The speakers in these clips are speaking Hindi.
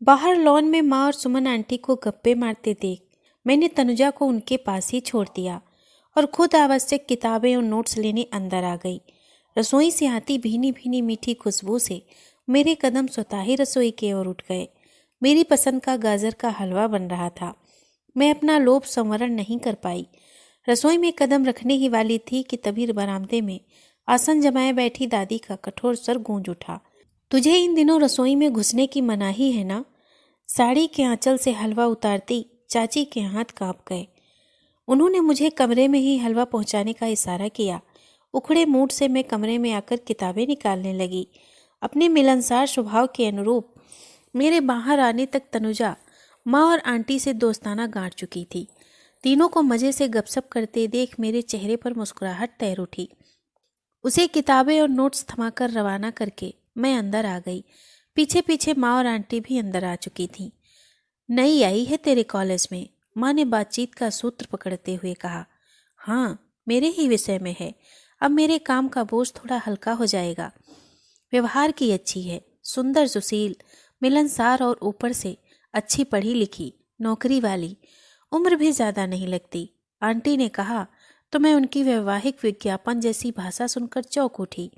बाहर लॉन में माँ और सुमन आंटी को गप्पे मारते देख मैंने तनुजा को उनके पास ही छोड़ दिया और खुद आवश्यक किताबें और नोट्स लेने अंदर आ गई। रसोई से आती भीनी भीनी मीठी खुशबू से मेरे कदम स्वतः ही रसोई की ओर उठ गए। मेरी पसंद का गाजर का हलवा बन रहा था। मैं अपना लोभ संवरण नहीं कर पाई। रसोई में कदम रखने ही वाली थी कि तभी बरामदे में आसन जमाए बैठी दादी का कठोर स्वर गूंज उठा। तुझे इन दिनों रसोई में घुसने की मनाही है ना? साड़ी के आंचल से हलवा उतारती चाची के हाथ कांप गए। उन्होंने मुझे कमरे में ही हलवा पहुंचाने का इशारा किया। उखड़े मूड से मैं कमरे में आकर किताबें निकालने लगी। अपने मिलनसार स्वभाव के अनुरूप मेरे बाहर आने तक तनुजा माँ और आंटी से दोस्ताना गांठ चुकी थी। तीनों को मजे से गपशप करते देख मेरे चेहरे पर मुस्कुराहट तैर उठी। उसे किताबें और नोट्स थमाकर रवाना करके मैं अंदर आ गई। पीछे पीछे माँ और आंटी भी अंदर आ चुकी थीं। नई आई है तेरे कॉलेज में? माँ ने बातचीत का सूत्र पकड़ते हुए कहा। हाँ, मेरे ही विषय में है। अब मेरे काम का बोझ थोड़ा हल्का हो जाएगा। व्यवहार की अच्छी है, सुंदर सुशील, मिलनसार और ऊपर से अच्छी पढ़ी लिखी, नौकरी वाली, उम्र भी ज्यादा नहीं लगती। आंटी ने कहा तो मैं उनकी वैवाहिक विज्ञापन जैसी भाषा सुनकर चौंक उठी।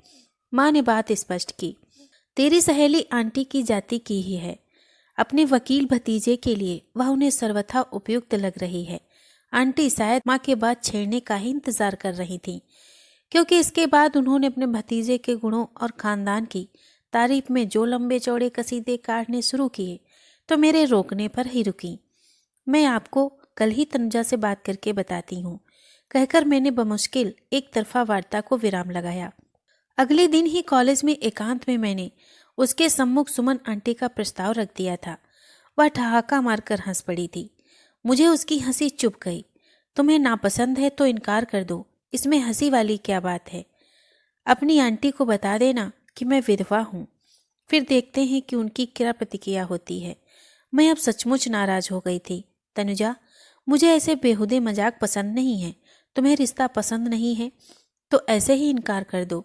माँ ने बात स्पष्ट की। तेरी सहेली आंटी की जाति की ही है। अपने वकील भतीजे के लिए वह उन्हें सर्वथा उपयुक्त लग रही है। आंटी शायद माँ के बाद छेड़ने का ही इंतजार कर रही थी, क्योंकि इसके बाद उन्होंने अपने भतीजे के गुणों और खानदान की तारीफ में जो लंबे चौड़े कसीदे काटने शुरू किए तो मेरे रोकने पर ही रुकी। मैं आपको कल ही तनुजा से बात करके बताती हूँ, कहकर मैंने बमुश्किल एक तरफा वार्ता को विराम लगाया। अगले दिन ही कॉलेज में एकांत में मैंने उसके सम्मुख सुमन आंटी का प्रस्ताव रख दिया था। वह ठहाका मारकर हंस पड़ी थी। मुझे उसकी हंसी चुभ गई। तुम्हें नापसंद है तो इनकार कर दो, इसमें हंसी वाली क्या बात है? अपनी आंटी को बता देना कि मैं विधवा हूँ, फिर देखते हैं कि उनकी क्या प्रतिक्रिया होती है। मैं अब सचमुच नाराज हो गई थी। तनुजा, मुझे ऐसे बेहुदे मजाक पसंद नहीं है। तुम्हें रिश्ता पसंद नहीं है तो ऐसे ही इनकार कर दो।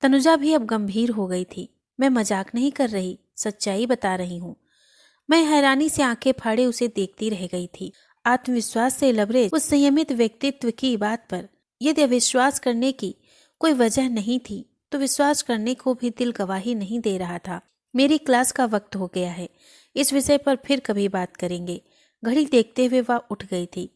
तनुजा भी अब गंभीर हो गई थी। मैं मजाक नहीं कर रही, सच्चाई बता रही हूँ। मैं हैरानी से आंखें फाड़े उसे देखती रह गई थी। आत्मविश्वास से लबरेज उस संयमित व्यक्तित्व की बात पर यदि अविश्वास करने की कोई वजह नहीं थी तो विश्वास करने को भी दिल गवाही नहीं दे रहा था। मेरी क्लास का वक्त हो गया है, इस विषय पर फिर कभी बात करेंगे। घड़ी देखते हुए वह उठ गई थी।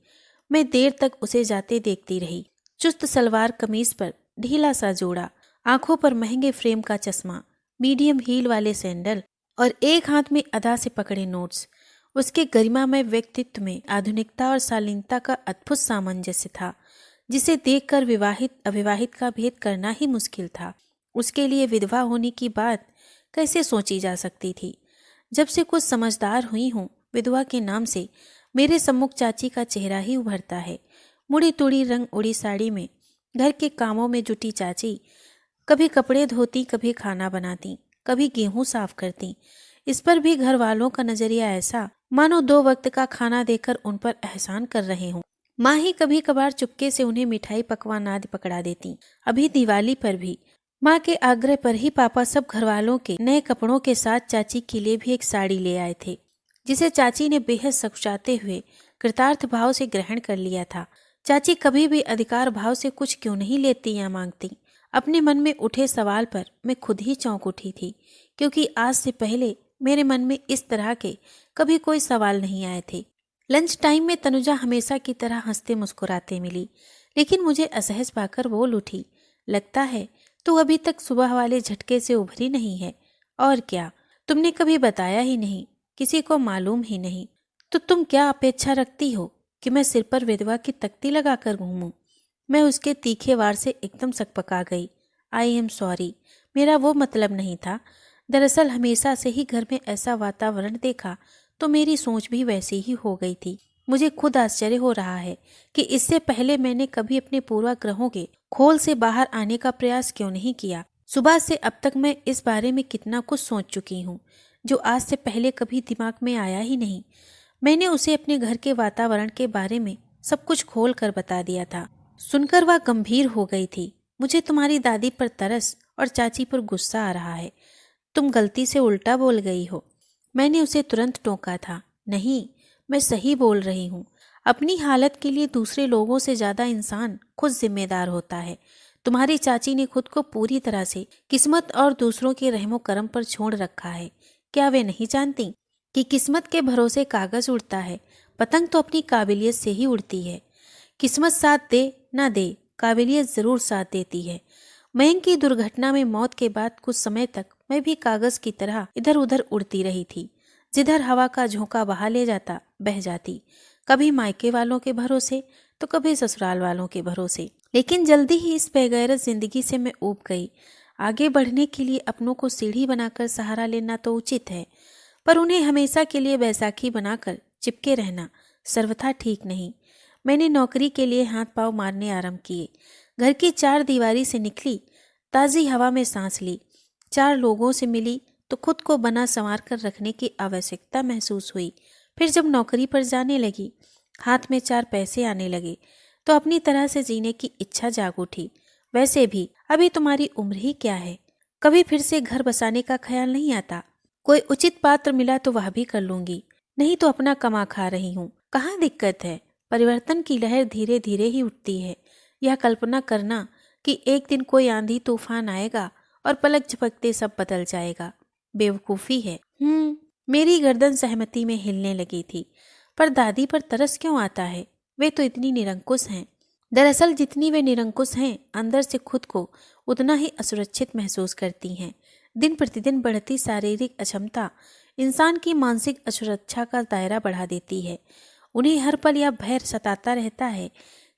मैं देर तक उसे जाते देखती रही। चुस्त सलवार कमीज पर ढीला सा जोड़ा, आंखों पर महंगे फ्रेम का चश्मा, मीडियम हील वाले सैंडल और एक हाथ में अदा से पकड़े नोट्स। उसके गरिमामय व्यक्तित्व में आधुनिकता और शालीनता का अद्भुत सामंजस्य था, जिसे देखकर विवाहित अविवाहित का भेद करना ही मुश्किल था। उसके लिए विधवा होने की बात कैसे सोची जा सकती थी? जब से कुछ समझदार हुई हूँ, विधवा के नाम से मेरे सम्मुख चाची का चेहरा ही उभरता है। मुड़ी तुड़ी रंग उड़ी साड़ी में घर के कामों में जुटी चाची कभी कपड़े धोती, कभी खाना बनाती, कभी गेहूं साफ करती। इस पर भी घर वालों का नजरिया ऐसा मानो 2 वक्त का खाना देकर उन पर एहसान कर रहे हों। माँ ही कभी कभार चुपके से उन्हें मिठाई पकवान आदि पकड़ा देती। अभी दिवाली पर भी माँ के आग्रह पर ही पापा सब घर वालों के नए कपड़ों के साथ चाची के लिए भी एक साड़ी ले आए थे, जिसे चाची ने बेहद सकुचाते हुए कृतार्थ भाव से ग्रहण कर लिया था। चाची कभी भी अधिकार भाव से कुछ क्यों नहीं लेती या मांगती? अपने मन में उठे सवाल पर मैं खुद ही चौंक उठी थी, क्योंकि आज से पहले मेरे मन में इस तरह के कभी कोई सवाल नहीं आए थे। लंच टाइम में तनुजा हमेशा की तरह हंसते मुस्कुराते मिली, लेकिन मुझे असहज पाकर बोल उठी, लगता है तू अभी तक सुबह वाले झटके से उभरी नहीं है। और क्या, तुमने कभी बताया ही नहीं, किसी को मालूम ही नहीं, तो तुम क्या अपेक्षा रखती हो कि मैं सिर पर विधवा की तख्ती लगाकर घूमूं? मैं उसके तीखे वार से एकदम सकपका गई। आई एम सॉरी, मेरा वो मतलब नहीं था। दरअसल हमेशा से ही घर में ऐसा वातावरण देखा तो मेरी सोच भी वैसी ही हो गई थी। मुझे खुद आश्चर्य हो रहा है कि इससे पहले मैंने कभी अपने पूर्वाग्रहों के खोल से बाहर आने का प्रयास क्यों नहीं किया। सुबह से अब तक मैं इस बारे में कितना कुछ सोच चुकी हूँ, जो आज से पहले कभी दिमाग में आया ही नहीं। मैंने उसे अपने घर के वातावरण के बारे में सब कुछ खोल कर बता दिया था। सुनकर वह गंभीर हो गई थी। मुझे तुम्हारी दादी पर तरस और चाची पर गुस्सा आ रहा है। तुम गलती से उल्टा बोल गई हो। मैंने उसे तुरंत टोका था। नहीं, मैं सही बोल रही हूँ। अपनी हालत के लिए दूसरे लोगों से ज्यादा इंसान खुद जिम्मेदार होता है। तुम्हारी चाची ने खुद को पूरी तरह से किस्मत और दूसरों के रहमो करम पर छोड़ रखा है। क्या वे नहीं जानती कि किस्मत के भरोसे कागज उड़ता है, पतंग तो अपनी काबिलियत से ही उड़ती है। किस्मत साथ दे ना दे, काबिलियत जरूर साथ देती है। मयंक की दुर्घटना में मौत के बाद कुछ समय तक मैं भी कागज की तरह इधर उधर उड़ती रही थी। जिधर हवा का झोंका बहा ले जाता बह जाती, कभी मायके वालों के भरोसे तो कभी ससुराल वालों के भरोसे। लेकिन जल्दी ही इस बेगैरत जिंदगी से मैं ऊब गई। आगे बढ़ने के लिए अपनों को सीढ़ी बनाकर सहारा लेना तो उचित है, पर उन्हें हमेशा के लिए बैसाखी बनाकर चिपके रहना सर्वथा ठीक नहीं। मैंने नौकरी के लिए हाथ पांव मारने आरंभ किए। घर की चार दीवारी से निकली, ताज़ी हवा में सांस ली, चार लोगों से मिली तो खुद को बना संवार कर रखने की आवश्यकता महसूस हुई। फिर जब नौकरी पर जाने लगी, हाथ में चार पैसे आने लगे, तो अपनी तरह से जीने की इच्छा जाग उठी। वैसे भी अभी तुम्हारी उम्र ही क्या है, कभी फिर से घर बसाने का ख्याल नहीं आता? कोई उचित पात्र मिला तो वह भी कर लूंगी, नहीं तो अपना कमा खा रही हूँ। कहाँ दिक्कत है? परिवर्तन की लहर धीरे धीरे ही उठती है। यह कल्पना करना कि एक दिन कोई आंधी तूफान आएगा और पलक झपकते सब बदल जाएगा, बेवकूफी है। मेरी गर्दन सहमति में हिलने लगी थी। पर दादी पर तरस क्यों आता है? वे तो इतनी निरंकुश हैं। दरअसल जितनी वे निरंकुश हैं, अंदर से खुद को उतना ही असुरक्षित महसूस करती हैं। दिन प्रतिदिन बढ़ती शारीरिक अक्षमता इंसान की मानसिक असुरक्षा का दायरा बढ़ा देती है। उन्हें हर पल यह भय सताता रहता है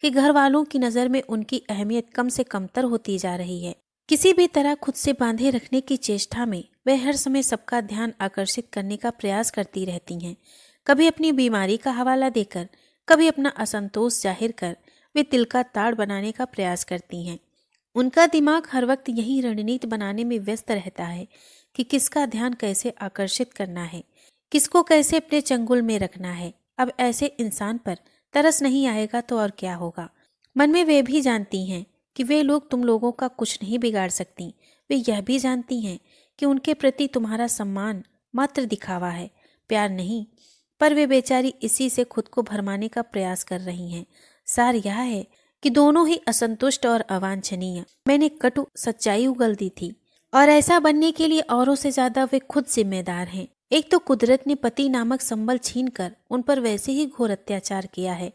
कि घर वालों की नज़र में उनकी अहमियत कम से कमतर होती जा रही है। किसी भी तरह खुद से बांधे रखने की चेष्टा में वे हर समय सबका ध्यान आकर्षित करने का प्रयास करती रहती हैं। कभी अपनी बीमारी का हवाला देकर, कभी अपना असंतोष जाहिर कर वे तिल का ताड़ बनाने का प्रयास करती हैं। उनका दिमाग हर वक्त यही रणनीति बनाने में व्यस्त रहता है कि किसका ध्यान कैसे आकर्षित करना है, किसको कैसे अपने चंगुल में रखना है। अब ऐसे इंसान पर तरस नहीं आएगा तो और क्या होगा? मन में वे भी जानती हैं कि वे लोग तुम लोगों का कुछ नहीं बिगाड़ सकती। वे यह भी जानती हैं कि उनके प्रति तुम्हारा सम्मान मात्र दिखावा है, प्यार नहीं। पर वे बेचारी इसी से खुद को भरमाने का प्रयास कर रही हैं। सार यह है कि दोनों ही असंतुष्ट और अवांछनीय। मैंने कटु सच्चाई उगल दी थी, और ऐसा बनने के लिए औरों से ज्यादा वे खुद जिम्मेदार हैं। एक तो कुदरत ने पति नामक संबल छीनकर उन पर वैसे ही घोर अत्याचार किया है।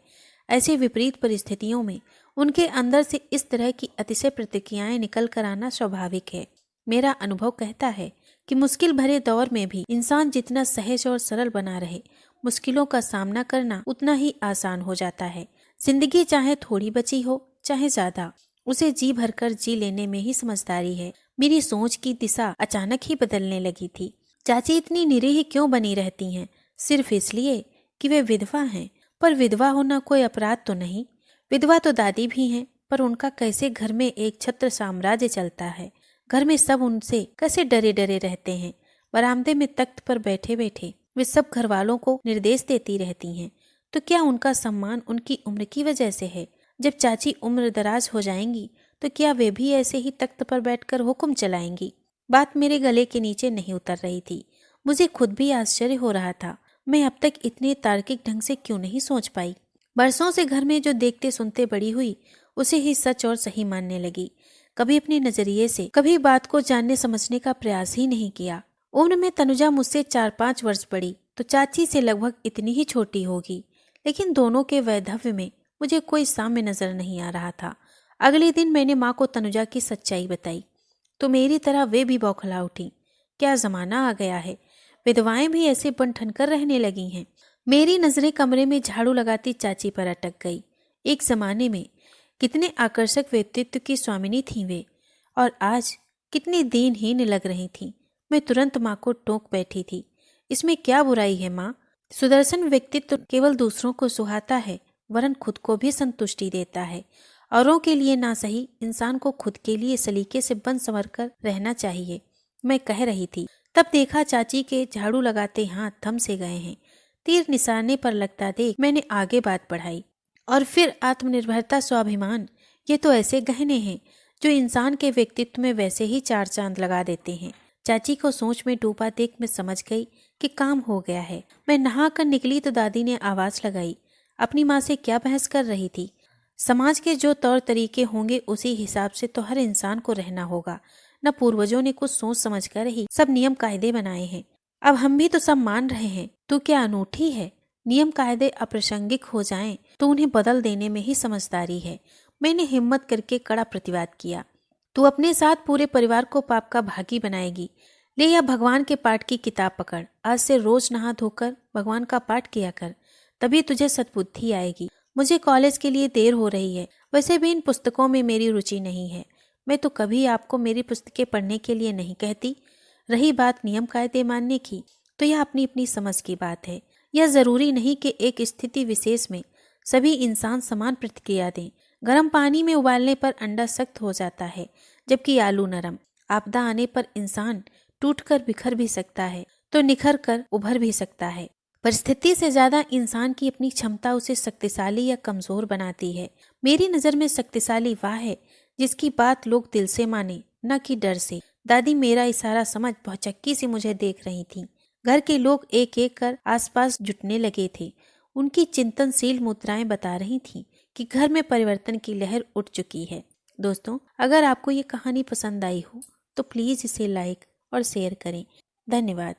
ऐसी विपरीत परिस्थितियों में उनके अंदर से इस तरह की अतिशय प्रतिक्रियाएं निकल कर आना स्वाभाविक है। मेरा अनुभव कहता है कि मुश्किल भरे दौर में भी इंसान जितना सहज और सरल बना रहे, मुश्किलों का सामना करना उतना ही आसान हो जाता है। जिंदगी चाहे थोड़ी बची हो चाहे ज्यादा, उसे जी भरकर जी लेने में ही समझदारी है। मेरी सोच की दिशा अचानक ही बदलने लगी थी। चाची इतनी निरीह क्यों बनी रहती हैं? सिर्फ इसलिए कि वे विधवा हैं। पर विधवा होना कोई अपराध तो नहीं। विधवा तो दादी भी हैं, पर उनका कैसे घर में एक छत्र साम्राज्य चलता है। घर में सब उनसे कैसे डरे डरे रहते हैं। बरामदे में तख्त पर बैठे बैठे वे सब घर वालों को निर्देश देती रहती हैं। तो क्या उनका सम्मान उनकी उम्र की वजह से है? जब चाची उम्र दराज हो जाएंगी तो क्या वे भी ऐसे ही तख्त पर बैठकर हुक्म चलाएंगी? बात मेरे गले के नीचे नहीं उतर रही थी। मुझे खुद भी आश्चर्य हो रहा था, मैं अब तक इतने तार्किक ढंग से क्यों नहीं सोच पाई। बरसों से घर में जो देखते सुनते बड़ी हुई, उसे ही सच और सही मानने लगी। कभी अपने नजरिए से कभी बात को जानने समझने का प्रयास ही नहीं किया। उम्र में तनुजा मुझसे 4-5 वर्ष बड़ी तो चाची से लगभग इतनी ही छोटी होगी, लेकिन दोनों के वैधव्य में मुझे कोई साम्य नजर नहीं आ रहा था। अगले दिन मैंने माँ को तनुजा की सच्चाई बताई तो मेरी तरह वे भी बौखला उठी। क्या जमाना आ गया है, विधवाएं भी ऐसे बन ठन कर रहने लगी हैं। मेरी नजरें कमरे में झाड़ू लगाती चाची पर अटक गई। एक जमाने में कितने आकर्षक व्यक्तित्व की स्वामिनी थी वे, और आज कितनी दीनहीन लग रही थी। मैं तुरंत माँ को टोक बैठी थी। इसमें क्या बुराई है माँ? सुदर्शन व्यक्तित्व केवल दूसरों को सुहाता है, वरन खुद को भी संतुष्टि देता है। औरों के लिए ना सही, इंसान को खुद के लिए सलीके से बन संवर कर रहना चाहिए, मैं कह रही थी। तब देखा चाची के झाड़ू लगाते हाथ थम से गए हैं। तीर निशाने पर लगता देख मैंने आगे बात बढ़ाई। और फिर आत्मनिर्भरता, स्वाभिमान, ये तो ऐसे गहने हैं जो इंसान के व्यक्तित्व में वैसे ही चार चांद लगा देते हैं। चाची को सोच में डूबा देख मैं समझ गई कि काम हो गया है। मैं नहा कर निकली तो दादी ने आवाज लगाई, अपनी माँ से क्या बहस कर रही थी? समाज के जो तौर तरीके होंगे उसी हिसाब से तो हर इंसान को रहना होगा। न पूर्वजों ने कुछ सोच समझ कर ही सब नियम कायदे बनाए हैं। अब हम भी तो सब मान रहे हैं। तू क्या अनूठी है? नियम कायदे अप्रासंगिक हो जाएं तो उन्हें बदल देने में ही समझदारी है। मैंने हिम्मत करके कड़ा प्रतिवाद किया। तू अपने साथ पूरे परिवार को पाप का भागी बनाएगी। ले या भगवान के पाठ की किताब पकड़, आज से रोज नहा धोकर भगवान का पाठ किया कर, तभी तुझे सद्बुद्धि आएगी। मुझे कॉलेज के लिए देर हो रही है। वैसे भी इन पुस्तकों में मेरी रुचि नहीं है। मैं तो कभी आपको मेरी पुस्तकें पढ़ने के लिए नहीं कहती। रही बात नियम कायदे मानने की, तो यह अपनी अपनी समझ की बात है। यह जरूरी नहीं कि एक स्थिति विशेष में सभी इंसान समान प्रतिक्रिया दें। गर्म पानी में उबालने पर अंडा सख्त हो जाता है, जबकि आलू नरम। आपदा आने पर इंसान टूटकर बिखर भी सकता है तो निखर कर उभर भी सकता है। परिस्थिति से ज्यादा इंसान की अपनी क्षमता उसे शक्तिशाली या कमजोर बनाती है। मेरी नजर में शक्तिशाली वह है जिसकी बात लोग दिल से माने, न कि डर से। दादी मेरा इशारा समझ बहुत चक्की से मुझे देख रही थी। घर के लोग एक एक कर आसपास जुटने लगे थे। उनकी चिंतनशील मुद्राएं बता रही थीं कि घर में परिवर्तन की लहर उठ चुकी है। दोस्तों, अगर आपको ये कहानी पसंद आई हो तो प्लीज इसे लाइक और शेयर करें। धन्यवाद।